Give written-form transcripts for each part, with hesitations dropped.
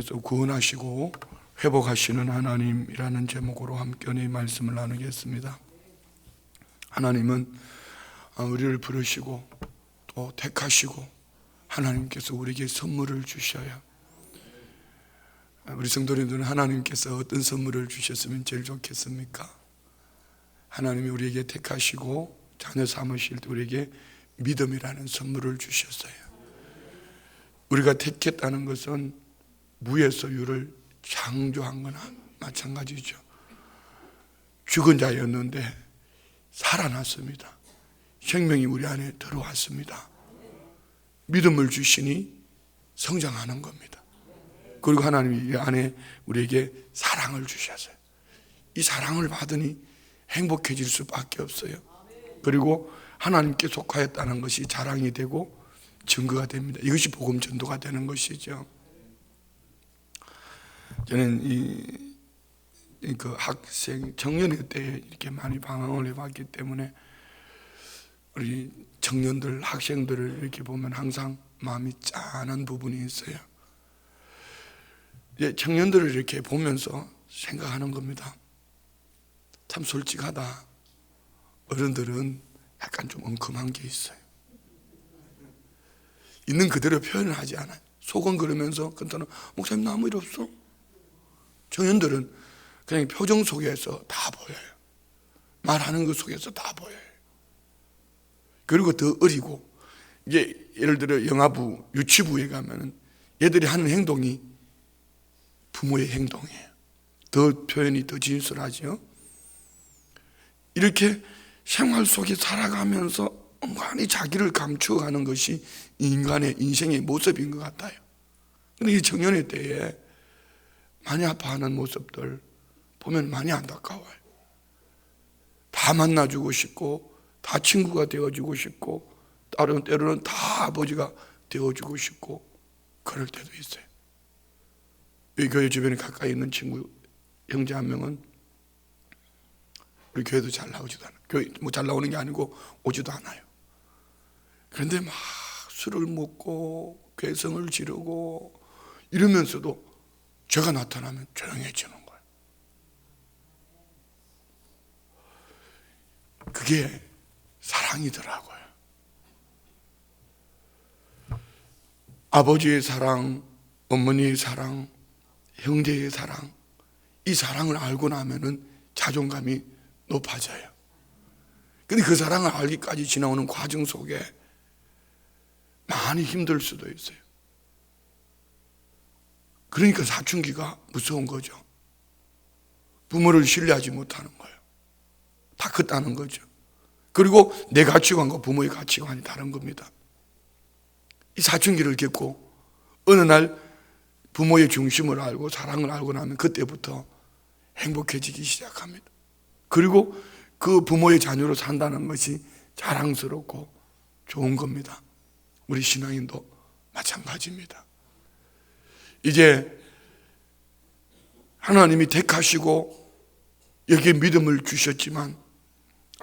통해서 구원하시고 회복하시는 하나님이라는 제목으로 함께 이 말씀을 나누겠습니다. 하나님은 우리를 부르시고 또 택하시고 하나님께서 우리에게 선물을 주셔요. 우리 성도님들은 하나님께서 어떤 선물을 주셨으면 제일 좋겠습니까? 하나님이 우리에게 택하시고 자녀 삼으실 때 우리에게 믿음이라는 선물을 주셨어요. 우리가 택했다는 것은 무에서 유를 창조한 거나 마찬가지죠. 죽은 자였는데 살아났습니다. 생명이 우리 안에 들어왔습니다. 믿음을 주시니 성장하는 겁니다. 그리고 하나님이 이 안에 우리에게 사랑을 주셨어요. 이 사랑을 받으니 행복해질 수밖에 없어요. 그리고 하나님께 속하였다는 것이 자랑이 되고 증거가 됩니다. 이것이 복음 전도가 되는 것이죠. 저는 그 학생 청년회 때 이렇게 많이 방황을 해봤기 때문에 우리 청년들, 학생들을 이렇게 보면 항상 마음이 짠한 부분이 있어요. 청년들을 이렇게 보면서 생각하는 겁니다. 참 솔직하다. 어른들은 약간 좀 엉큼한 게 있어요. 있는 그대로 표현을 하지 않아요. 속은 그러면서 그때는 목사님 나 아무 일 없어. 청년들은 그냥 표정 속에서 다 보여요. 말하는 것 속에서 다 보여요. 그리고 더 어리고 이제 예를 들어 영아부, 유치부에 가면은 얘들이 하는 행동이 부모의 행동이에요. 더 표현이 더 진솔하죠. 이렇게 생활 속에 살아가면서 은근히 자기를 감추어가는 것이 인간의 인생의 모습인 것 같아요. 그런데 이 청년의 때에 많이 아파하는 모습들 보면 많이 안타까워요. 다 만나주고 싶고 다 친구가 되어주고 싶고 때로는 다 아버지가 되어주고 싶고 그럴 때도 있어요. 이 교회 주변에 가까이 있는 친구 형제 한 명은 우리 교회도 잘 나오지도 않아요. 교회 뭐 잘 나오는 게 아니고 오지도 않아요. 그런데 막 술을 먹고 괴성을 지르고 이러면서도 죄가 나타나면 조용해지는 거예요. 그게 사랑이더라고요. 아버지의 사랑, 어머니의 사랑, 형제의 사랑, 이 사랑을 알고 나면은 자존감이 높아져요. 근데 그 사랑을 알기까지 지나오는 과정 속에 많이 힘들 수도 있어요. 그러니까 사춘기가 무서운 거죠. 부모를 신뢰하지 못하는 거예요. 다 컸다는 거죠. 그리고 내 가치관과 부모의 가치관이 다른 겁니다. 이 사춘기를 겪고 어느 날 부모의 중심을 알고 사랑을 알고 나면 그때부터 행복해지기 시작합니다. 그리고 그 부모의 자녀로 산다는 것이 자랑스럽고 좋은 겁니다. 우리 신앙인도 마찬가지입니다. 이제 하나님이 택하시고 여기에 믿음을 주셨지만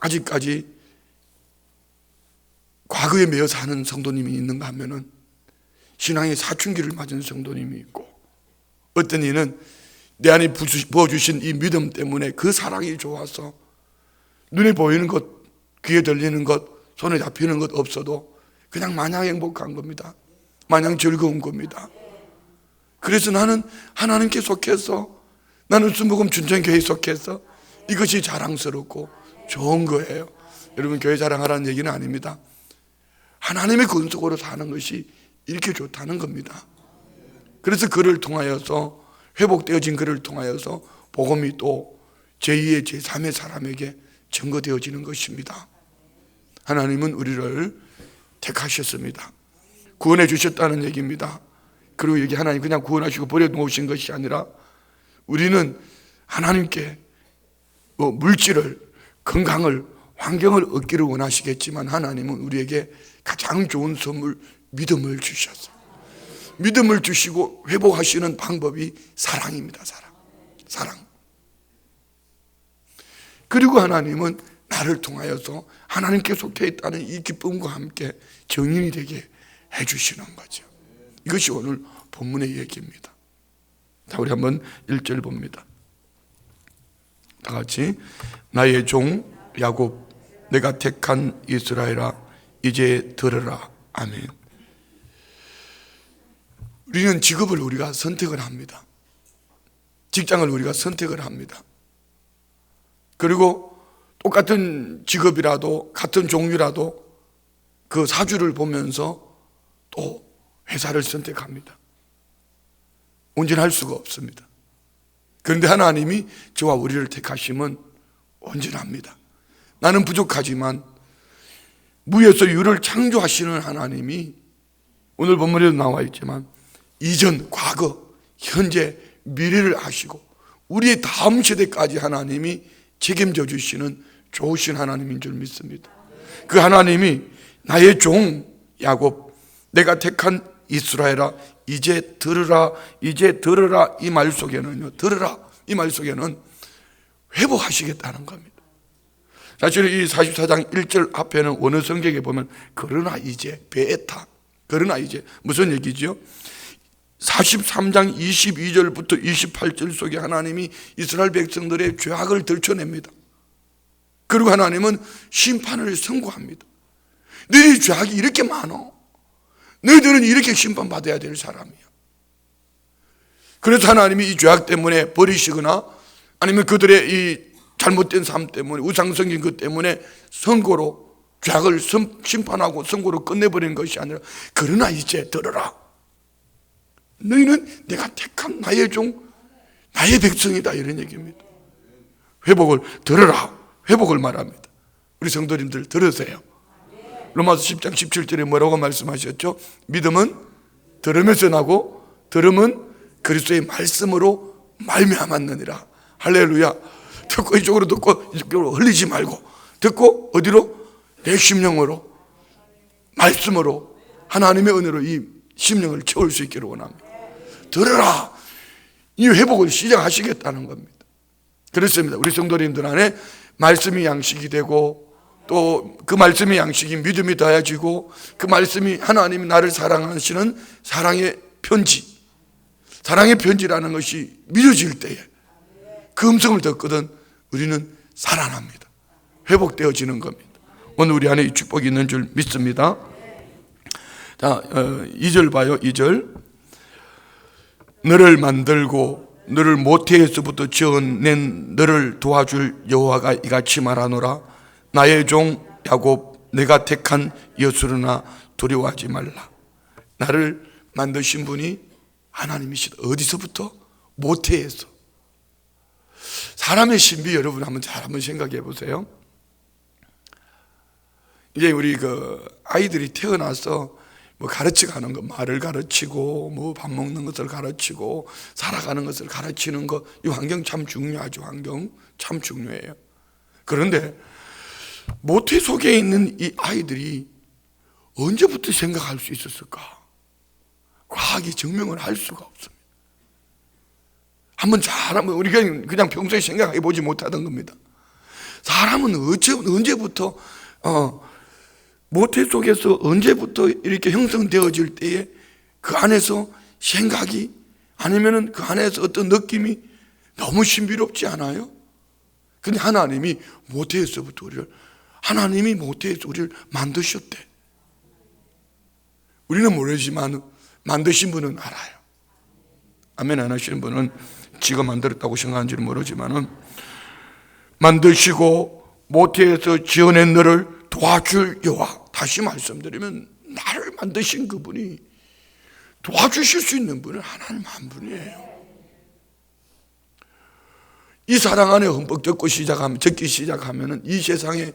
아직까지 과거에 매여 사는 성도님이 있는가 하면은 신앙의 사춘기를 맞은 성도님이 있고 어떤 이는 내 안에 부어주신 이 믿음 때문에 그 사랑이 좋아서 눈에 보이는 것, 귀에 들리는 것, 손에 잡히는 것 없어도 그냥 마냥 행복한 겁니다. 마냥 즐거운 겁니다. 그래서 나는 하나님께 속해서 나는 순복음 준천교회에 속해서 이것이 자랑스럽고 좋은 거예요. 여러분 교회 자랑하라는 얘기는 아닙니다. 하나님의 근속으로 사는 것이 이렇게 좋다는 겁니다. 그래서 그를 통하여서 회복되어진 그를 통하여서 복음이 또 제2의 제3의 사람에게 증거되어지는 것입니다. 하나님은 우리를 택하셨습니다. 구원해 주셨다는 얘기입니다. 그리고 여기 하나님 그냥 구원하시고 버려놓으신 것이 아니라 우리는 하나님께 물질을, 건강을, 환경을 얻기를 원하시겠지만 하나님은 우리에게 가장 좋은 선물 믿음을 주셨어요. 믿음을 주시고 회복하시는 방법이 사랑입니다. 사랑. 그리고 하나님은 나를 통하여서 하나님께 속해 있다는 이 기쁨과 함께 증인이 되게 해주시는 거죠. 이것이 오늘 본문의 얘기입니다. 자, 우리 한번 1절 봅니다. 다 같이. 나의 종 야곱, 내가 택한 이스라엘아, 이제 들으라. 아멘. 우리는 직업을 우리가 선택을 합니다. 직장을 우리가 선택을 합니다. 그리고 똑같은 직업이라도 같은 종류라도 그 사주를 보면서 또 회사를 선택합니다. 온전할 수가 없습니다. 그런데 하나님이 저와 우리를 택하시면 온전합니다. 나는 부족하지만 무에서 유를 창조하시는 하나님이 오늘 본문에도 나와 있지만 이전, 과거, 현재, 미래를 아시고 우리의 다음 세대까지 하나님이 책임져 주시는 좋으신 하나님인 줄 믿습니다. 그 하나님이 나의 종 야곱, 내가 택한 이스라엘아, 이제 들으라, 이제 들으라. 이 말 속에는요, 들으라 이 말 속에는 회복하시겠다는 겁니다. 사실 이 44장 1절 앞에는 원어 성경에 보면 그러나 이제, 베에타, 그러나 이제 무슨 얘기죠? 43장 22절부터 28절 속에 하나님이 이스라엘 백성들의 죄악을 들춰냅니다. 그리고 하나님은 심판을 선고합니다. 너희 죄악이 이렇게 많어. 너희들은 이렇게 심판받아야 될 사람이야. 그래서 하나님이 이 죄악 때문에 버리시거나 아니면 그들의 이 잘못된 삶 때문에, 우상성긴 것 때문에 선고로 죄악을 심판하고 선고로 끝내버리는 것이 아니라 그러나 이제 들어라. 너희는 내가 택한 나의 종, 나의 백성이다, 이런 얘기입니다. 회복을 들어라. 회복을 말합니다. 우리 성도님들 들으세요. 로마서 10장 17절에 뭐라고 말씀하셨죠? 믿음은 들으면서 나고 들음은 그리스도의 말씀으로 말미암았느니라. 할렐루야. 듣고 이쪽으로 듣고 이쪽으로 흘리지 말고 듣고 어디로? 내 심령으로, 말씀으로, 하나님의 은혜로 이 심령을 채울 수 있기를 원합니다. 들으라. 이 회복을 시작하시겠다는 겁니다. 그렇습니다. 우리 성도님들 안에 말씀이 양식이 되고 또 그 말씀의 양식이 믿음이 더해지고 그 말씀이 하나님이 나를 사랑하시는 사랑의 편지, 사랑의 편지라는 것이 믿어질 때에 그 음성을 듣거든 우리는 살아납니다. 회복되어지는 겁니다. 오늘 우리 안에 이 축복이 있는 줄 믿습니다. 자, 2절 봐요. 2절. 너를 만들고 너를 모태에서부터 지어낸 너를 도와줄 여호와가 이같이 말하노라. 나의 종 야곱, 내가 택한 여수르나 두려워하지 말라. 나를 만드신 분이 하나님이시다. 어디서부터? 모태에서. 사람의 신비 여러분 한번 생각해 보세요. 이제 우리 아이들이 태어나서 뭐 가르쳐가는 거, 말을 가르치고 뭐 밥 먹는 것을 가르치고 살아가는 것을 가르치는 거, 이 환경 참 중요하죠. 환경 참 중요해요. 그런데 모태 속에 있는 이 아이들이 언제부터 생각할 수 있었을까? 과학이 증명을 할 수가 없습니다. 한번 잘하면 우리가 그냥 평소에 생각해 보지 못하던 겁니다. 사람은 언제부터 모태 속에서 언제부터 이렇게 형성되어질 때에 그 안에서 생각이 아니면은 그 안에서 어떤 느낌이 너무 신비롭지 않아요? 근데 하나님이 모태에서부터 하나님이 모태에서 우리를 만드셨대. 우리는 모르지만 만드신 분은 알아요. 아멘 안 하시는 분은 지가 만들었다고 생각하는지는 모르지만은 만드시고 모태에서 지어낸 너를 도와줄 여호와. 다시 말씀드리면 나를 만드신 그분이 도와주실 수 있는 분은 하나님 한 분이에요. 이 사랑 안에 흠뻑 적기 시작하면 이 세상에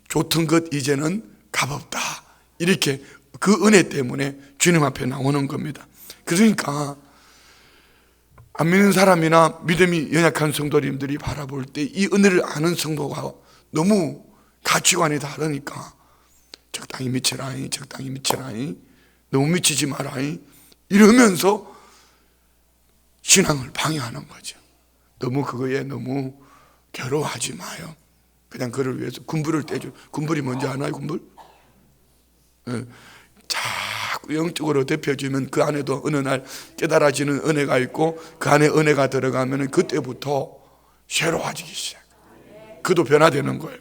좋던 것 이제는 값없다. 이렇게 그 은혜 때문에 주님 앞에 나오는 겁니다. 그러니까 안 믿는 사람이나 믿음이 연약한 성도님들이 바라볼 때 이 은혜를 아는 성도가 너무 가치관이 다르니까 적당히 미쳐라잉, 적당히 미쳐라잉, 너무 미치지 마라잉 이러면서 신앙을 방해하는 거죠. 너무 그거에 너무 괴로워하지 마요. 그냥 그를 위해서 군불을 떼줘. 군불이 뭔지 아나요? 군불? 네. 자꾸 영적으로 덮여지면 그 안에도 어느 날 깨달아지는 은혜가 있고 그 안에 은혜가 들어가면 그때부터 새로워지기 시작. 그도 변화되는 거예요.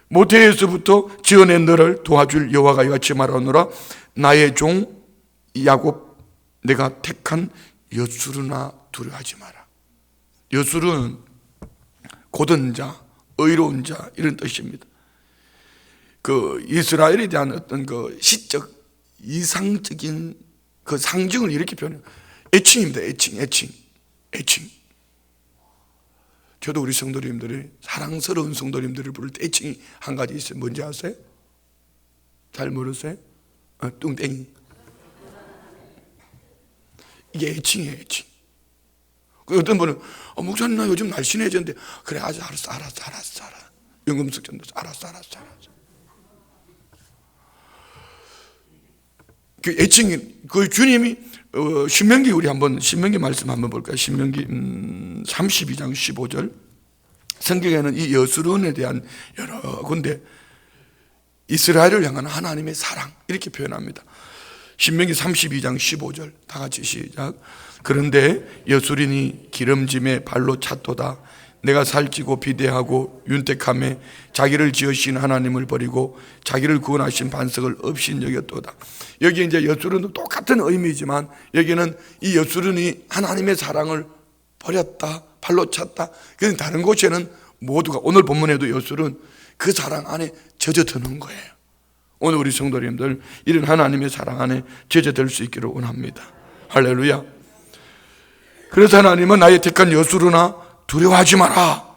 모태에서부터 지어낸 너를 도와줄 여호와가 이같이 말하노라. 나의 종 야곱 내가 택한 여수르나 두려워하지 마라. 여수르는 고든 자, 의로운 자 이런 뜻입니다. 그 이스라엘에 대한 어떤 그 시적 이상적인 그 상징을 이렇게 표현해요. 애칭입니다. 애칭. 저도 우리 성도님들이 사랑스러운 성도님들을 부를 때 애칭이 한 가지 있어요. 뭔지 아세요? 잘 모르세요? 뚱땡이. 이게 애칭이에요. 애칭. 어떤 분은 목사님 나 요즘 날씬해졌는데 그래 아주 알았어. 연금숙 전도 알았어. 그 애칭이 그 주님이 신명기 우리 한번 신명기 말씀 한번 볼까요? 신명기 32장 15절. 성경에는 이 여수론에 대한 여러 군데 이스라엘을 향한 하나님의 사랑 이렇게 표현합니다. 신명기 32장 15절 다 같이 시작. 그런데 여수린이 기름짐에 발로 찼도다. 내가 살찌고 비대하고 윤택함에 자기를 지으신 하나님을 버리고 자기를 구원하신 반석을 없인 여겼도다. 여기 이제 여수른도 똑같은 의미지만 여기는 이 여수른이 하나님의 사랑을 버렸다, 발로 찼다. 그런데 다른 곳에는 모두가 오늘 본문에도 여수른 그 사랑 안에 젖어드는 거예요. 오늘 우리 성도님들 이런 하나님의 사랑 안에 젖어들 수 있기를 원합니다. 할렐루야. 그래서 하나님은 나의 택한 여수르나 두려워하지 마라.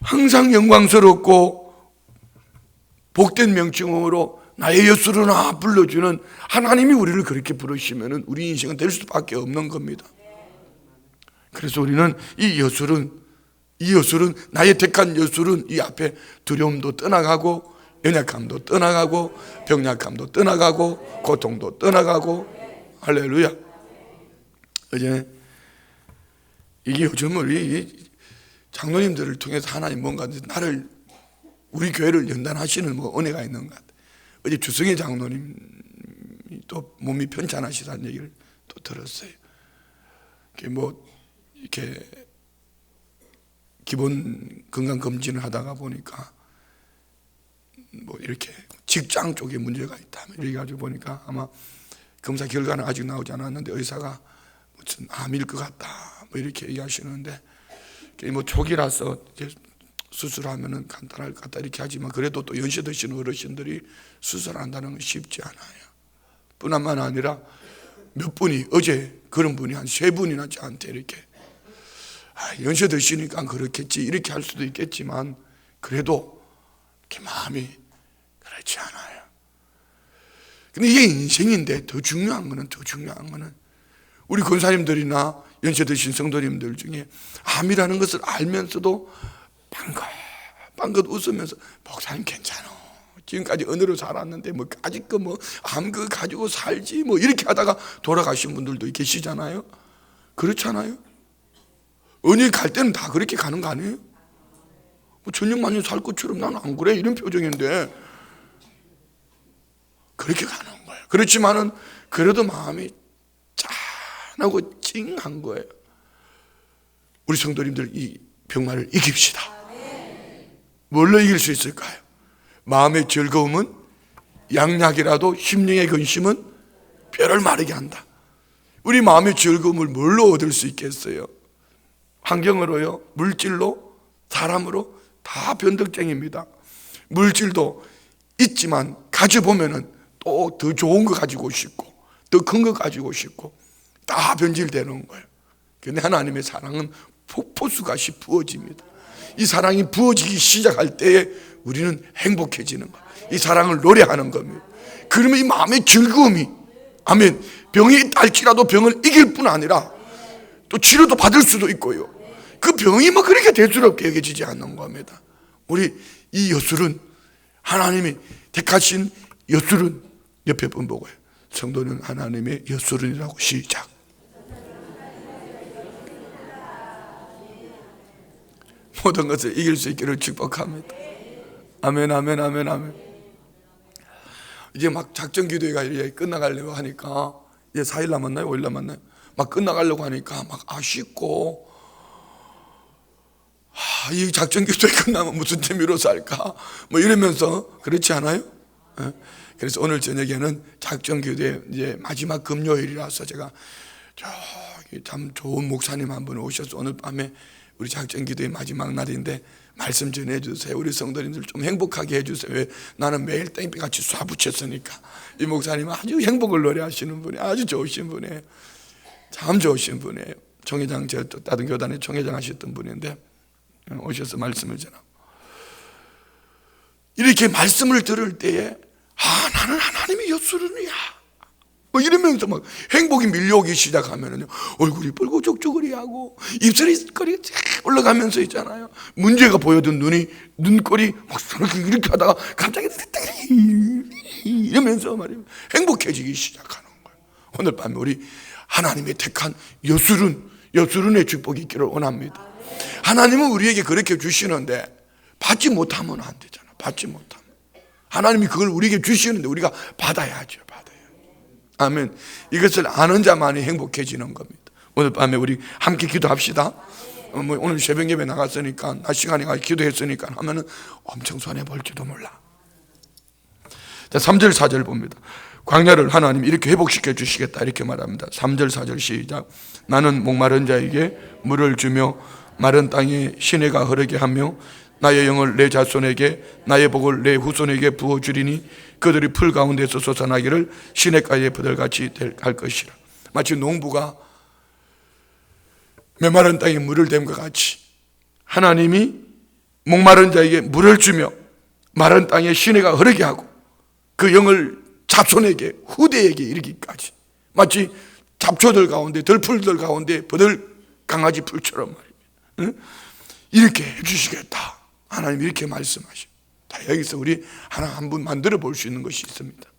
항상 영광스럽고 복된 명칭으로 나의 여수르나 불러주는 하나님이 우리를 그렇게 부르시면 우리 인생은 될 수밖에 없는 겁니다. 그래서 우리는 이 여술은 나의 택한 여술은 이 앞에 두려움도 떠나가고 연약함도 떠나가고 병약함도 떠나가고 고통도 떠나가고 할렐루야. 이제 이게 요즘 우리 장로님들을 통해서 하나님 뭔가 나를 우리 교회를 연단하시는 뭐 은혜가 있는 것 같아요. 어제 주성의 장로님이 또 몸이 편찮으시다는 얘기를 또 들었어요. 이렇게 기본 건강 검진을 하다가 보니까 뭐 이렇게 직장 쪽에 문제가 있다. 이렇게 가지고 보니까 아마 검사 결과는 아직 나오지 않았는데 의사가 무슨 암일 것 같다. 뭐 이렇게 얘기하시는데 뭐 초기라서 이제 수술하면은 간단할 것 같다 이렇게 하지만 그래도 또 연세 드시는 어르신들이 수술한다는 건 쉽지 않아요. 뿐만 아니라 몇 분이 어제 그런 분이 한 3분이나 저한테 이렇게 연세 드시니까 그렇겠지 이렇게 할 수도 있겠지만 그래도 이렇게 마음이 그렇지 않아요. 근데 이게 인생인데 더 중요한 거는 우리 권사님들이나 연세 드신 성도님들 중에 암이라는 것을 알면서도 빵긋 웃으면서 목사님 괜찮아. 지금까지 은혜로 살았는데 뭐 아직도 뭐 암 그 가지고 살지 뭐 이렇게 하다가 돌아가신 분들도 계시잖아요. 그렇잖아요. 은혜 갈 때는 다 그렇게 가는 거 아니에요? 뭐 천년만년 살 것처럼 나는 안 그래 이런 표정인데 그렇게 가는 거예요. 그렇지만은 그래도 마음이 짠하고 찡한 거예요. 우리 성도님들 이 병마를 이깁시다. 뭘로 이길 수 있을까요? 마음의 즐거움은 양약이라도 심령의 근심은 뼈를 마르게 한다. 우리 마음의 즐거움을 뭘로 얻을 수 있겠어요? 환경으로요? 물질로? 사람으로? 다 변덕쟁입니다. 물질도 있지만 가져보면은 또 더 좋은 거 가지고 싶고 더 큰 거 가지고 싶고 다 변질되는 거예요. 그런데 하나님의 사랑은 폭포수같이 부어집니다. 이 사랑이 부어지기 시작할 때에 우리는 행복해지는 거예요. 이 사랑을 노래하는 겁니다. 그러면 이 마음의 즐거움이 아멘. 병이 있달지라도 병을 이길 뿐 아니라 또 치료도 받을 수도 있고요. 그 병이 뭐 그렇게 대수롭게 여겨지지 않는 겁니다. 우리 이 여술은 하나님이 택하신 여술은 옆에 분 보고요. 성도는 하나님의 여술은이라고 시작. 모든 것을 이길 수 있기를 축복합니다. 아멘, 아멘, 아멘, 아멘. 이제 막 작전 기도회가 이제 끝나가려고 하니까 이제 4일 남았나요? 5일 남았나요? 막 끝나가려고 하니까 막 아쉽고, 이 작전 기도회 끝나면 무슨 재미로 살까? 뭐 이러면서, 그렇지 않아요? 그래서 오늘 저녁에는 작전 기도회 이제 마지막 금요일이라서 제가 저기 참 좋은 목사님 한 분 오셔서 오늘 밤에 우리 작전 기도회 마지막 날인데 말씀 전해주세요. 우리 성도님들 좀 행복하게 해주세요. 왜? 나는 매일 땡볕같이 쏴붙였으니까. 이 목사님은 아주 행복을 노래하시는 분이 아주 좋으신 분이에요. 참 좋으신 분이에요. 총회장, 제가 또 다른 교단에 총회장 하셨던 분인데 오셔서 말씀을 전하고, 이렇게 말씀을 들을 때에 나는 하나님의 엿수르느냐 뭐 이러면서 막 행복이 밀려오기 시작하면은요, 얼굴이 뻘고족죽거리하고 입술이 거리 올라가면서 있잖아요. 문제가 보여든 눈꼬리 막 이렇게 하다가 갑자기 이러면서 말이에요, 행복해지기 시작하는 거예요. 오늘 밤에 우리 하나님의 택한 여수른의 축복이 있기를 원합니다. 하나님은 우리에게 그렇게 주시는데 받지 못하면 안 되잖아. 받지 못하면 하나님이 그걸 우리에게 주시는데 우리가 받아야죠. 아멘. 이것을 아는 자만이 행복해지는 겁니다. 오늘 밤에 우리 함께 기도합시다. 오늘 새벽 예배 나갔으니까, 낮 시간에 가서 기도했으니까 하면은 엄청 손해볼지도 몰라. 자, 3절 4절 봅니다. 광야를 하나님 이렇게 회복시켜 주시겠다 이렇게 말합니다. 3절 4절 시작. 나는 목마른 자에게 물을 주며 마른 땅에 시내가 흐르게 하며 나의 영을 내 자손에게 나의 복을 내 후손에게 부어주리니 그들이 풀 가운데서 솟아나기를 시냇가에 부들같이 할 것이라. 마치 농부가 메마른 땅에 물을 댐 것 같이 하나님이 목마른 자에게 물을 주며 마른 땅에 시내가 흐르게 하고 그 영을 자손에게 후대에게 이르기까지, 마치 잡초들 가운데 들풀들 가운데 버들 강아지 풀처럼 말입니다. 이렇게 해주시겠다. 하나님 이렇게 말씀하시고, 여기서 우리 하나 한 분 만들어 볼 수 있는 것이 있습니다.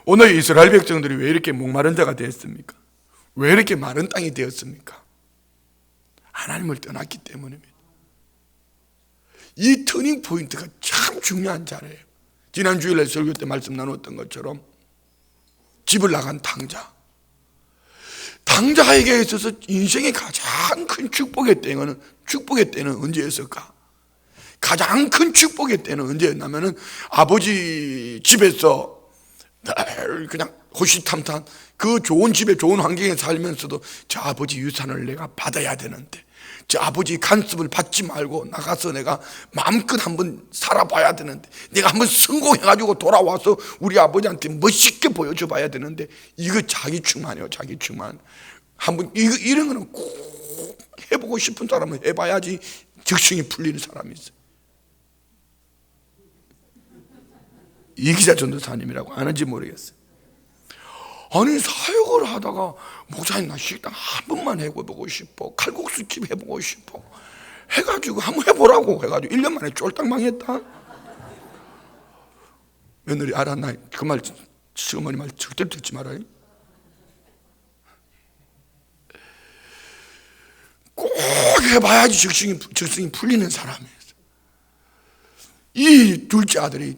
오늘 이스라엘 백성들이 왜 이렇게 목마른 자가 되었습니까? 왜 이렇게 마른 땅이 되었습니까? 하나님을 떠났기 때문입니다. 이 터닝 포인트가 참 중요한 자리예요. 지난 주일에 설교 때 말씀 나눴던 것처럼 집을 나간 당자에게 있어서 인생의 가장 큰 축복의 때는 언제였을까? 가장 큰 축복의 때는 언제였냐면은 아버지 집에서 그냥 호시탐탐 그 좋은 집에 좋은 환경에 살면서도 저 아버지 유산을 내가 받아야 되는데, 저 아버지 간섭을 받지 말고 나가서 내가 마음껏 한번 살아봐야 되는데, 내가 한번 성공해가지고 돌아와서 우리 아버지한테 멋있게 보여줘 봐야 되는데, 이거 자기 충만이에요. 자기 충만. 한번 이런 거는 꼭 해보고 싶은 사람은 해봐야지 적성이 풀리는 사람이 있어요. 이기자 전도사님이라고 아는지 모르겠어요. 아니 사역을 하다가 목사님 나 식당 한 번만 해보고 싶어, 칼국수집 해보고 싶어 해가지고 한번 해보라고 해가지고 1년 만에 쫄딱 망했다. 며느리 알았나? 그 말 시어머니 말 절대로 듣지 말아요. 꼭 해봐야지 적성이 풀리는 사람이에요. 이 둘째 아들이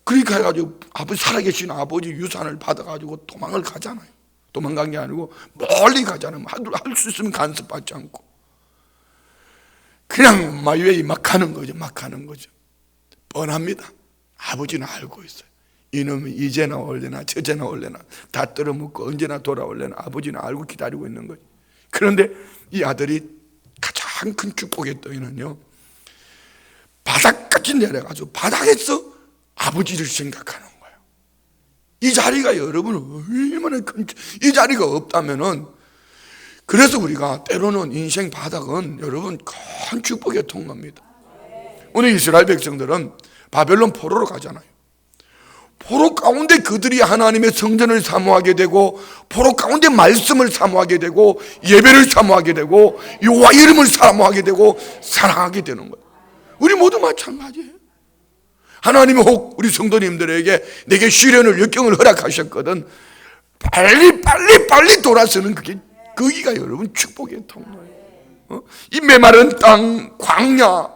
그렇게 해가지고 살아계신 아버지 유산을 받아가지고 도망을 가잖아요. 도망간 게 아니고 멀리 가잖아요. 할 수 있으면 간섭받지 않고 그냥 마이웨이 막 가는 거죠. 뻔합니다. 아버지는 알고 있어요. 이놈이 이제나 올래나 저제나 올래나 다 떨어먹고 언제나 돌아올래나 아버지는 알고 기다리고 있는 거죠. 그런데 이 아들이 가장 큰 축복의 떠이는요, 바닥까지 내려가지고 바닥에서 아버지를 생각하는 거예요. 이 자리가 여러분 얼마나 이 자리가 없다면은, 그래서 우리가 때로는 인생 바닥은 여러분 큰 축복의 통로입니다. 오늘 이스라엘 백성들은 바벨론 포로로 가잖아요. 포로 가운데 그들이 하나님의 성전을 사모하게 되고, 포로 가운데 말씀을 사모하게 되고, 예배를 사모하게 되고, 여호와 이름을 사모하게 되고 사랑하게 되는 거예요. 우리 모두 마찬가지예요. 하나님은 혹 우리 성도님들에게 내게 시련을 역경을 허락하셨거든 빨리 돌아서는 거기가 여러분 축복의 통로예요. 이 메마른 땅 광야,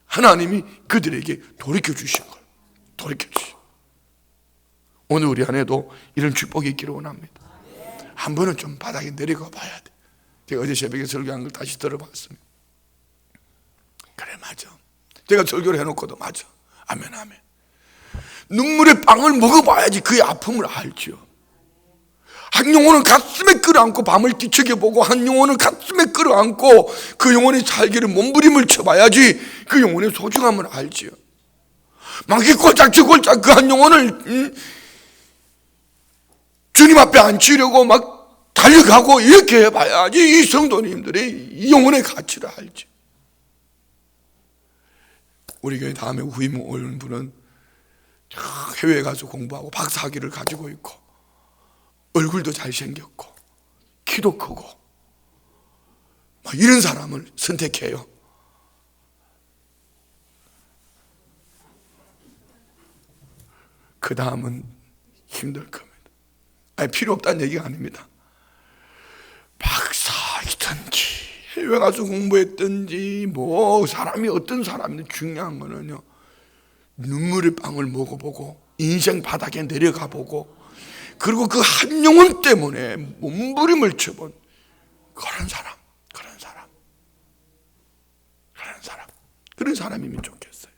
하나님이 그들에게 돌이켜 주신 거예요. 돌이켜 주신. 오늘 우리 안에도 이런 축복이 있기를 원합니다. 한 번은 좀 바닥에 내려가 봐야 돼. 제가 어제 새벽에 설교한 걸 다시 들어봤습니다. 그래, 맞아. 제가 설교를 해놓고도 맞아. 아멘, 아멘. 눈물의 빵을 먹어봐야지 그의 아픔을 알지요. 한 영혼은 가슴에 끌어안고 밤을 뒤척여보고, 한 영혼은 가슴에 끌어안고 그 영혼의 살기를 몸부림을 쳐봐야지 그 영혼의 소중함을 알지요. 막 이렇게 꼴짝꼴짝 그 한 영혼을 주님 앞에 앉히려고 막 달려가고 이렇게 해봐야지 이 성도님들이 이 영혼의 가치를 알지. 우리 교회 다음에 후임 오는 분은 해외에 가서 공부하고 박사학위를 가지고 있고 얼굴도 잘생겼고 키도 크고 이런 사람을 선택해요. 그 다음은 힘들 겁니다. 아니, 필요 없다는 얘기가 아닙니다. 박사이든지 해외 가서 공부했든지 뭐 사람이 어떤 사람인지 중요한 거는요, 눈물의 빵을 먹어보고 인생 바닥에 내려가 보고 그리고 그 한 영혼 때문에 몸부림을 쳐본 그런 사람이면 좋겠어요.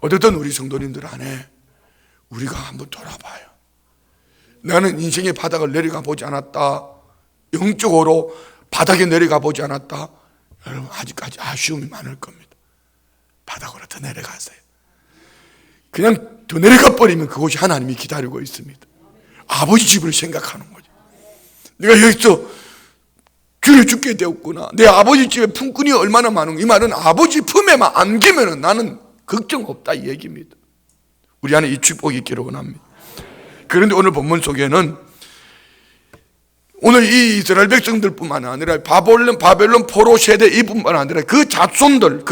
어쨌든 우리 성도님들 안에 우리가 한번 돌아봐요. 나는 인생의 바닥을 내려가 보지 않았다, 영적으로 바닥에 내려가 보지 않았다. 여러분, 아직까지 아쉬움이 많을 겁니다. 바닥으로 더 내려가세요. 그냥 더 내려가 버리면 그곳이 하나님이 기다리고 있습니다. 아버지 집을 생각하는 거죠. 내가 여기서 귤을 죽게 되었구나. 내 아버지 집에 품꾼이 얼마나 많은가. 이 말은 아버지 품에만 안기면 나는 걱정 없다 이 얘기입니다. 우리 안에 이 축복이 있기를 원합니다. 그런데 오늘 본문 속에는 오늘 이 이스라엘 백성들뿐만 아니라 바벨론 포로 세대 이뿐만 아니라 그 자손들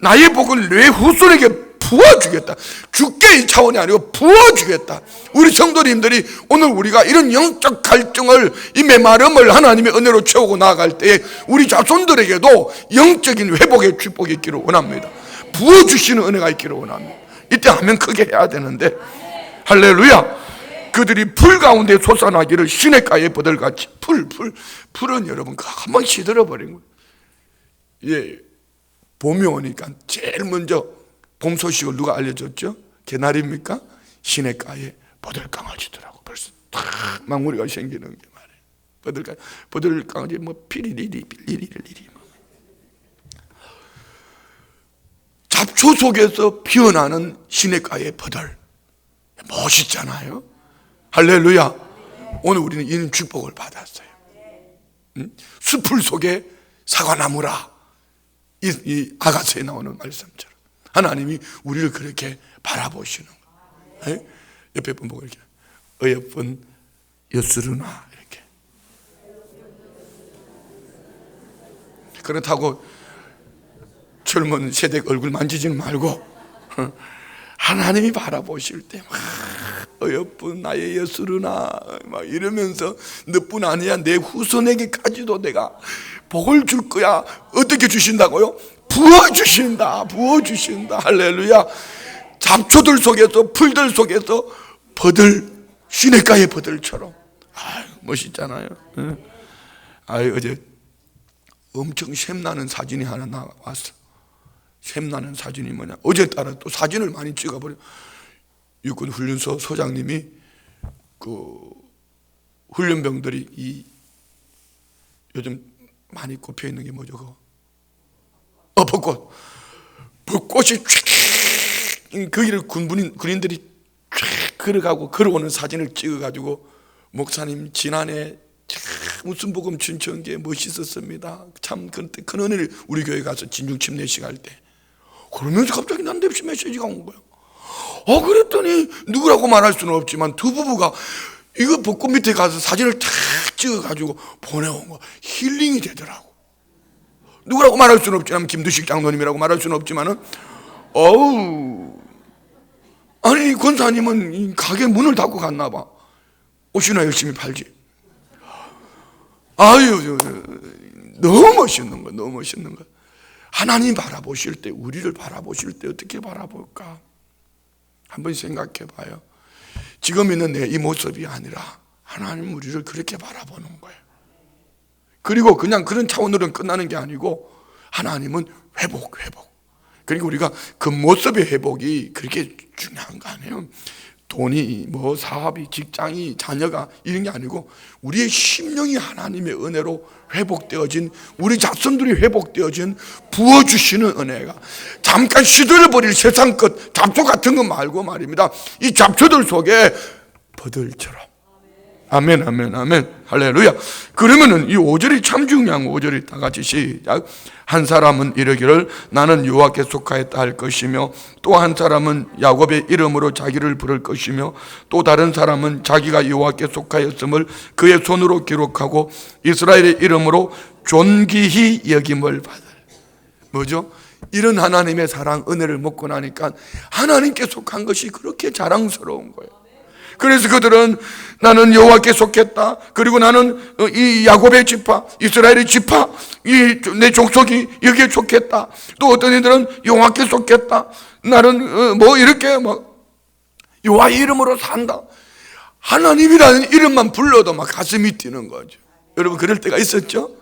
나의 복을 내 후손에게 부어주겠다. 죽게 이 차원이 아니고 부어주겠다. 우리 성도님들이 오늘 우리가 이런 영적 갈증을, 이 메마름을 하나님의 은혜로 채우고 나아갈 때에 우리 자손들에게도 영적인 회복의 축복이 있기를 원합니다. 부어주시는 은혜가 있기를 원합니다. 이때 하면 크게 해야 되는데, 할렐루야. 그들이 풀 가운데 솟아나기를 시냇가의 버들같이. 풀은 여러분 한번 시들어버린 거예요. 예, 봄이 오니까 제일 먼저 봄 소식을 누가 알려줬죠? 개나리입니까? 시냇가에 버들강아지더라고. 벌써 탁 망우리가 생기는 게 말이에요. 버들강아지 뭐 피리리리 잡초 속에서 피어나는 시냇가의 버들, 멋있잖아요. 할렐루야. 오늘 우리는 이런 축복을 받았어요. 숲풀 속에 사과나무라. 이 아가서에 나오는 말씀처럼 하나님이 우리를 그렇게 바라보시는 거예요. 옆에 분 보고 이렇게 어여쁜 여스르나 이렇게. 그렇다고 젊은 세대 얼굴 만지지는 말고 하나님이 바라보실 때 막 어여쁜 나의 여스르나 막 이러면서 너뿐 아니야 내 후손에게까지도 내가 복을 줄 거야. 어떻게 주신다고요? 부어주신다. 할렐루야. 잡초들 속에서, 풀들 속에서 시냇가의 버들처럼. 멋있잖아요. 어제 엄청 샘나는 사진이 하나 나왔어. 샘나는 사진이 뭐냐, 어제 따라 또 사진을 많이 찍어버려. 육군 훈련소 소장님이 그 훈련병들이 요즘 많이 꼽혀 있는 게 뭐죠? 그거 벚꽃이 쫙 거기를 군인들이 쫙 걸어오는 사진을 찍어가지고, 목사님 지난해 무슨 복음 춘천 게 멋있었습니다. 참 큰 은혜를 우리 교회 가서 진중 침례식 할 때. 그러면서 갑자기 난 뎁시 메시지가 온 거예요. 그랬더니 누구라고 말할 수는 없지만 두 부부가 이거 벚꽃 밑에 가서 사진을 탁 찍어가지고 보내온 거 힐링이 되더라고. 누구라고 말할 수는 없지만, 김두식 장로님이라고 말할 수는 없지만은, 아니 권사님은 이 가게 문을 닫고 갔나 봐. 옷이나 열심히 팔지. 너무 멋있는 거. 하나님 바라보실 때, 우리를 바라보실 때 어떻게 바라볼까? 한번 생각해 봐요. 지금 있는 내 이 모습이 아니라 하나님 우리를 그렇게 바라보는 거예요. 그리고 그냥 그런 차원으로는 끝나는 게 아니고 하나님은 회복. 그러니까 우리가 그 모습의 회복이 그렇게 중요한 거 아니에요. 돈이 뭐 사업이 직장이 자녀가 이런 게 아니고 우리의 심령이 하나님의 은혜로 회복되어진, 우리 자손들이 회복되어진 부어주시는 은혜가, 잠깐 시들어버릴 세상 것 잡초 같은 거 말고 말입니다, 이 잡초들 속에 버들처럼. 아멘, 아멘, 아멘, 할렐루야. 그러면은 이 5절이 참 중요한 5절이 다 같이 시작. 한 사람은 이르기를 나는 여호와께 속하였다 할 것이며, 또 한 사람은 야곱의 이름으로 자기를 부를 것이며, 또 다른 사람은 자기가 여호와께 속하였음을 그의 손으로 기록하고 이스라엘의 이름으로 존귀히 여김을 받을. 뭐죠? 이런 하나님의 사랑 은혜를 먹고 나니까 하나님께 속한 것이 그렇게 자랑스러운 거예요. 그래서 그들은 나는 여호와께 속했다, 그리고 나는 이 야곱의 지파, 이스라엘의 지파, 내 족속이 여기에 속했다, 또 어떤 이들은 여호와께 속했다, 나는 뭐 이렇게 막 여호와의 이름으로 산다. 하나님이라는 이름만 불러도 막 가슴이 뛰는 거죠. 여러분 그럴 때가 있었죠?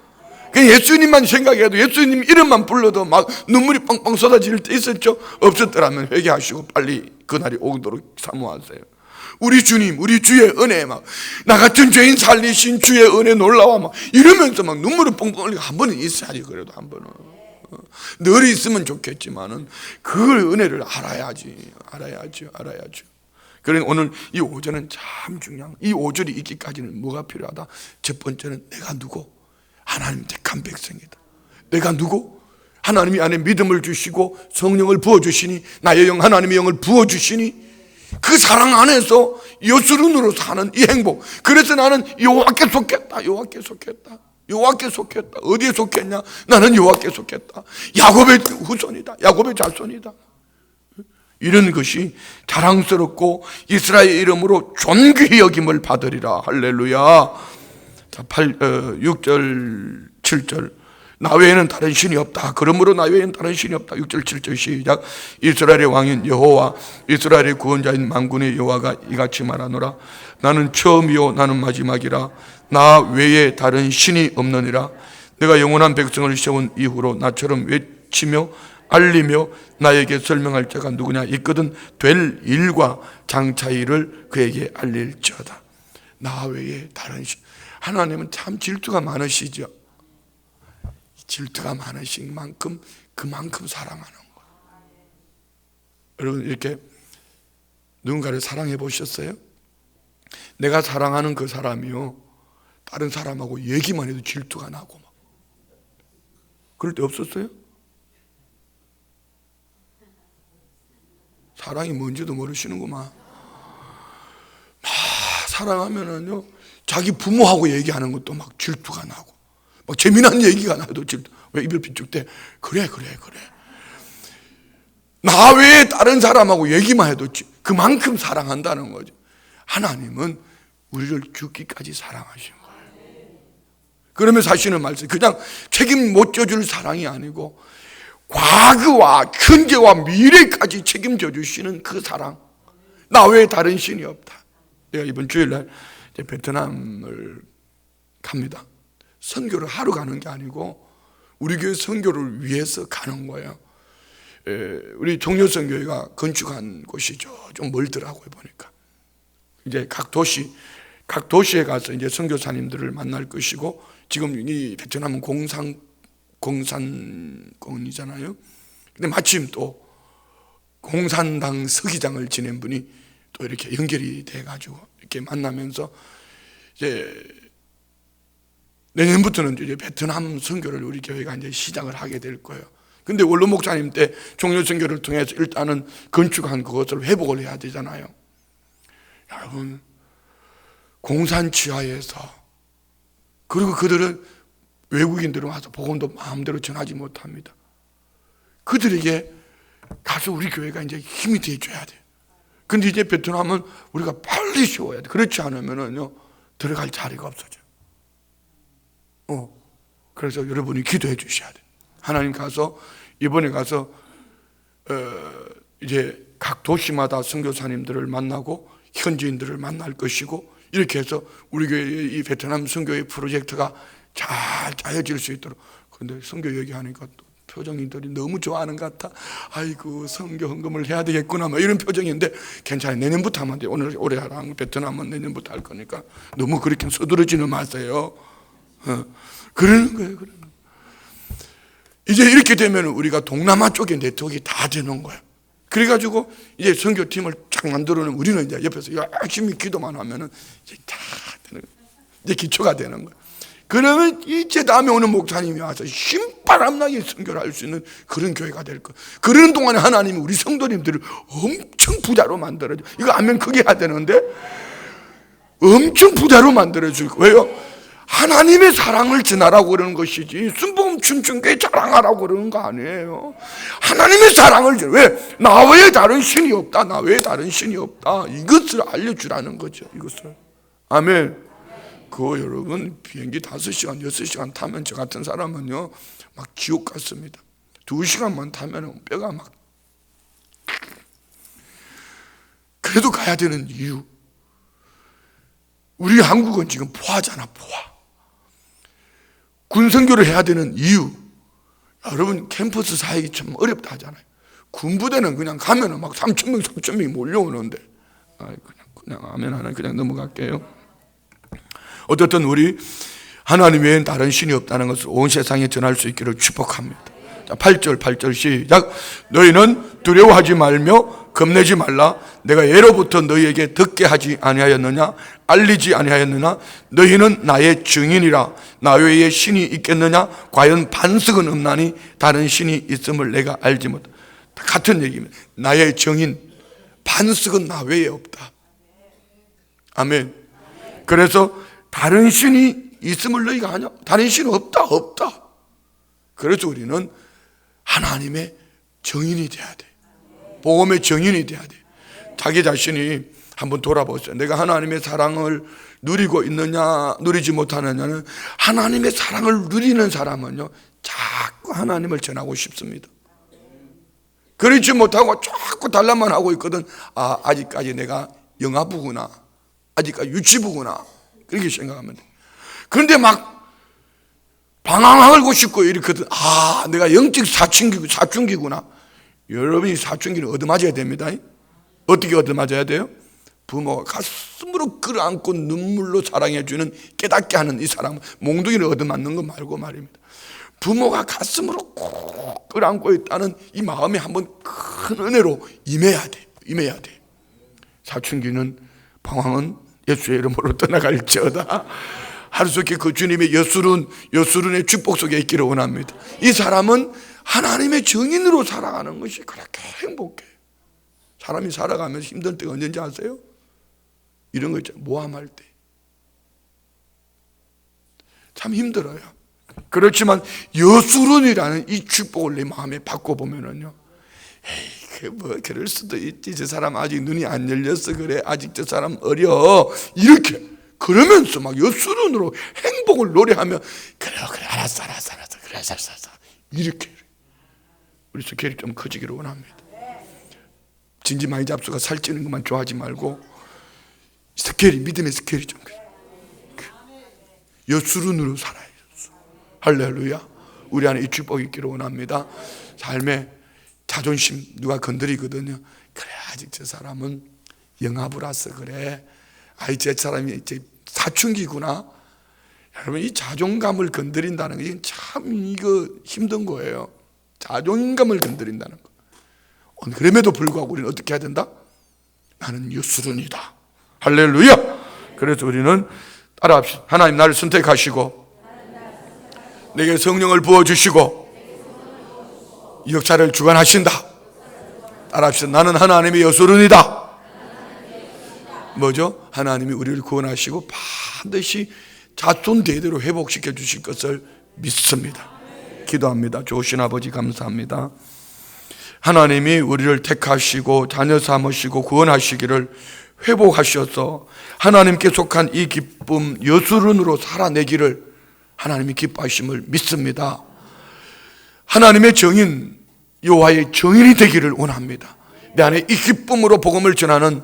예수님만 생각해도, 예수님 이름만 불러도 막 눈물이 뻥뻥 쏟아질 때 있었죠? 없었더라면 회개하시고 빨리 그날이 오도록 사모하세요. 우리 주님, 우리 주의 은혜, 막 나 같은 죄인 살리신 주의 은혜 놀라워 막 이러면서 막 눈물을 뻥뻥 흘리고 한 번은 있어야지. 그래도 한 번은 늘 있으면 좋겠지만은 그걸 은혜를 알아야죠. 그러니까 오늘 이 5절은 참 중요한, 이 5절이 있기까지는 뭐가 필요하다? 첫 번째는 내가 누구? 하나님 택한 백성이다. 내가 누구? 하나님이 안에 믿음을 주시고 성령을 부어주시니, 나의 영 하나님의 영을 부어주시니 그 사랑 안에서 여수run으로 사는 이 행복. 그래서 나는 여호와께 속했다. 여호와께 속했다. 여호와께 속했다. 어디에 속했냐? 나는 여호와께 속했다. 야곱의 후손이다. 야곱의 자손이다. 이런 것이 자랑스럽고 이스라엘 이름으로 존귀히 여김을 받으리라. 할렐루야. 자, 6절 7절. 나 외에는 다른 신이 없다. 그러므로 나 외에는 다른 신이 없다. 6절 7절 시작. 이스라엘의 왕인 여호와, 이스라엘의 구원자인 만군의 여호와가 이같이 말하노라. 나는 처음이요 나는 마지막이라. 나 외에 다른 신이 없느니라. 내가 영원한 백성을 세운 이후로 나처럼 외치며 알리며 나에게 설명할 자가 누구냐? 있거든 될 일과 장차일을 그에게 알릴지어다. 나 외에 다른 신. 하나님은 참 질투가 많으시죠. 질투가 많으신 만큼 그만큼 사랑하는 거예요. 여러분 이렇게 누군가를 사랑해 보셨어요? 내가 사랑하는 그 사람이요 다른 사람하고 얘기만 해도 질투가 나고 막 그럴 때 없었어요? 사랑이 뭔지도 모르시는구만. 사랑하면은요 자기 부모하고 얘기하는 것도 막 질투가 나고 막 재미난 얘기가 나도 질투. 왜 이별 비축 때 그래 나 외에 다른 사람하고 얘기만 해도 그만큼 사랑한다는 거죠. 하나님은 우리를 죽기까지 사랑하신 거예요. 그러면 사실은 말씀 그냥 책임 못 져줄 사랑이 아니고 과거와 현재와 미래까지 책임져 주시는 그 사랑. 나 외에 다른 신이 없다. 내가 이번 주일날 베트남을 갑니다. 선교를 하러 가는 게 아니고 우리 교회 선교를 위해서 가는 거예요. 우리 종려선교회가 건축한 곳이죠. 좀 멀더라고요 보니까. 이제 각 도시에 가서 이제 선교사님들을 만날 것이고, 지금 이 베트남은 공산권이잖아요. 근데 마침 또 공산당 서기장을 지낸 분이 또 이렇게 연결이 돼가지고 이렇게 만나면서 이제 내년부터는 이제 베트남 선교를 우리 교회가 이제 시작을 하게 될 거예요. 근데 원로 목사님 때 종료 선교를 통해서 일단은 건축한 그것을 회복을 해야 되잖아요. 여러분, 공산 지하에서, 그리고 그들은 외국인들은 와서 복음도 마음대로 전하지 못합니다. 그들에게 가서 우리 교회가 이제 힘이 돼줘야 돼요. 근데 이제 베트남은 우리가 빨리 쉬어야 돼. 그렇지 않으면은요, 들어갈 자리가 없어져요. 그래서 여러분이 기도해 주셔야 돼요. 하나님 가서, 이번에 가서, 이제 각 도시마다 선교사님들을 만나고 현지인들을 만날 것이고, 이렇게 해서 우리 교회의 이 베트남 선교의 프로젝트가 잘 짜여질 수 있도록. 그런데 선교 얘기하니까 또 표정이들이 너무 좋아하는 것 같아. 아이고, 선교 헌금을 해야 되겠구나, 뭐 이런 표정인데, 괜찮아요. 내년부터 하면 돼요. 올해 하라. 베트남은 내년부터 할 거니까 너무 그렇게 서두르지는 마세요. 그러는 거예요. 이제 이렇게 되면 우리가 동남아 쪽에 네트워크가 다 되는 거예요. 그래가지고 이제 선교팀을 쫙 만들어놓으면 우리는 이제 옆에서 열심히 기도만 하면은 이제 다 되는 거예요. 이제 기초가 되는 거예요. 그러면 이제 다음에 오는 목사님이 와서 신바람나게 선교를 할 수 있는 그런 교회가 될 거예요. 그러는 동안에 하나님이 우리 성도님들을 엄청 부자로 만들어줘. 이거 하면 크게 해야 되는데 엄청 부자로 만들어줄 거예요. 왜요? 하나님의 사랑을 전하라고 그러는 것이지 순복음 춘춘교회 자랑하라고 그러는 거 아니에요. 하나님의 사랑을 왜? 나 외에 다른 신이 없다. 나 외에 다른 신이 없다. 이것을 알려주라는 거죠. 이것을. 아멘. 그거 여러분 비행기 5시간 6시간 타면 저 같은 사람은요 막 지옥 같습니다. 2시간만 타면 뼈가 막. 그래도 가야 되는 이유, 우리 한국은 지금 포화잖아. 포화. 군선교를 해야 되는 이유, 여러분 캠퍼스 사역이 참 어렵다 하잖아요. 군부대는 그냥 가면은 막 3,000명 3,000명이 몰려오는데, 그냥 아멘 하나 그냥 넘어갈게요. 어쨌든 우리 하나님 외엔 다른 신이 없다는 것을 온 세상에 전할 수 있기를 축복합니다. 자, 8절 시작. 너희는 두려워하지 말며 겁내지 말라. 내가 예로부터 너희에게 듣게 하지 아니하였느냐? 알리지 아니하였느냐? 너희는 나의 증인이라. 나 외에 신이 있겠느냐? 과연 반석은 없나니 다른 신이 있음을 내가 알지 못하다. 같은 얘기입니다. 나의 증인, 반석은 나 외에 없다. 아멘. 그래서 다른 신이 있음을 너희가 아냐? 다른 신은 없다. 그래서 우리는 하나님의 증인이 돼야 돼. 복음의 증인이 돼야 돼. 자기 자신이 한번 돌아보세요. 내가 하나님의 사랑을 누리고 있느냐 누리지 못하느냐는, 하나님의 사랑을 누리는 사람은요 자꾸 하나님을 전하고 싶습니다. 그렇지 못하고 자꾸 달란만 하고 있거든. 아직까지 내가 영아부구나, 아직까지 유치부구나, 그렇게 생각하면 돼. 그런데 막 방황하고 싶고 이렇거든. 내가 영적 사춘기구나. 여러분이 사춘기를 얻어맞아야 됩니다. 어떻게 얻어맞아야 돼요? 부모가 가슴으로 끌어안고 눈물로 사랑해주는, 깨닫게 하는 이 사람, 몽둥이를 얻어맞는 거 말고 말입니다. 부모가 가슴으로 꼭 끌어안고 있다는 이 마음에 한번 큰 은혜로 임해야 돼. 사춘기는, 방황은 예수의 이름으로 떠나갈지어다. 하루속히 그 주님의 여수run의 축복 속에 있기를 원합니다. 이 사람은 하나님의 증인으로 살아가는 것이 그렇게 행복해요. 사람이 살아가면서 힘들 때가 언제인지 아세요? 이런 거 있잖아요. 모함할 때. 참 힘들어요. 그렇지만 여수run이라는 이 축복을 내 마음에 바꿔보면은요, 그럴 수도 있지. 저 사람 아직 눈이 안 열렸어. 그래. 아직 저 사람 어려. 이렇게. 그러면서 막 여수run으로 행복을 노래하면, 그래, 알았어. 그래, 알았어. 이렇게. 우리 스케일이 좀 커지기를 원합니다. 진지 많이 잡수가 살찌는 것만 좋아하지 말고, 믿음의 스케일이 좀 커져. 여수run으로 살아요. 할렐루야. 우리 안에 이 축복이 있기를 원합니다. 삶에 자존심 누가 건드리거든요. 그래, 아직 저 사람은 영아부라서 그래. 저 사람이 이제 사춘기구나. 여러분, 이 자존감을 건드린다는 게 참 이거 힘든 거예요. 자존감을 건드린다는 거. 그럼에도 불구하고 우리는 어떻게 해야 된다? 나는 여수run이다. 할렐루야. 그래서 우리는 따라합시다. 하나님 나를 선택하시고 내게 성령을 부어주시고 역사를 주관하신다. 따라합시다. 나는 하나님의 여수run이다. 뭐죠? 하나님이 우리를 구원하시고 반드시 자손 대대로 회복시켜 주실 것을 믿습니다. 기도합니다. 좋으신 아버지 감사합니다. 하나님이 우리를 택하시고 자녀 삼으시고 구원하시기를 회복하셔서 하나님께 속한 이 기쁨 여수run으로 살아내기를 하나님이 기뻐하심을 믿습니다. 하나님의 정인, 여호와의 정인이 되기를 원합니다. 내 안에 이 기쁨으로 복음을 전하는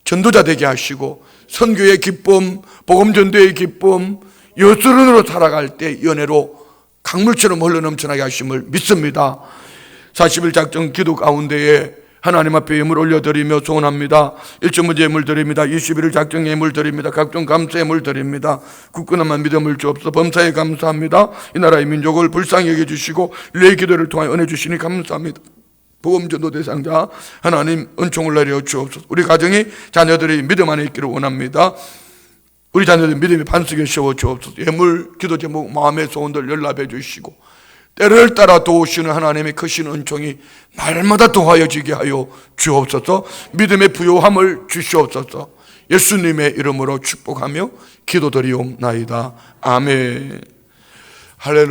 전도자 되게 하시고, 선교의 기쁨, 복음 전도의 기쁨, 여수론으로 살아갈 때 연애로 강물처럼 흘러넘쳐나게 하심을 믿습니다. 40일 작정 기도 가운데에 하나님 앞에 예물 올려드리며 소원합니다. 1.5제 예물 드립니다. 21일 작정 예물 드립니다. 각종 감사 예물 드립니다. 굳건한 믿음을 주옵소서. 범사에 감사합니다. 이 나라의 민족을 불쌍히 여겨주시고 내 기도를 통하여 은혜 주시니 감사합니다. 복음전도 대상자 하나님 은총을 내려 주옵소서. 우리 가정이 자녀들이 믿음 안에 있기를 원합니다. 우리 자녀들 믿음의 반석에 세워 주옵소서. 예물, 기도 제목, 마음의 소원들 연락해 주시고 때를 따라 도우시는 하나님의 크신 은총이 날마다 더하여지게 하여 주옵소서. 믿음의 부요함을 주시옵소서. 예수님의 이름으로 축복하며 기도드리옵나이다. 아멘. 할렐루야.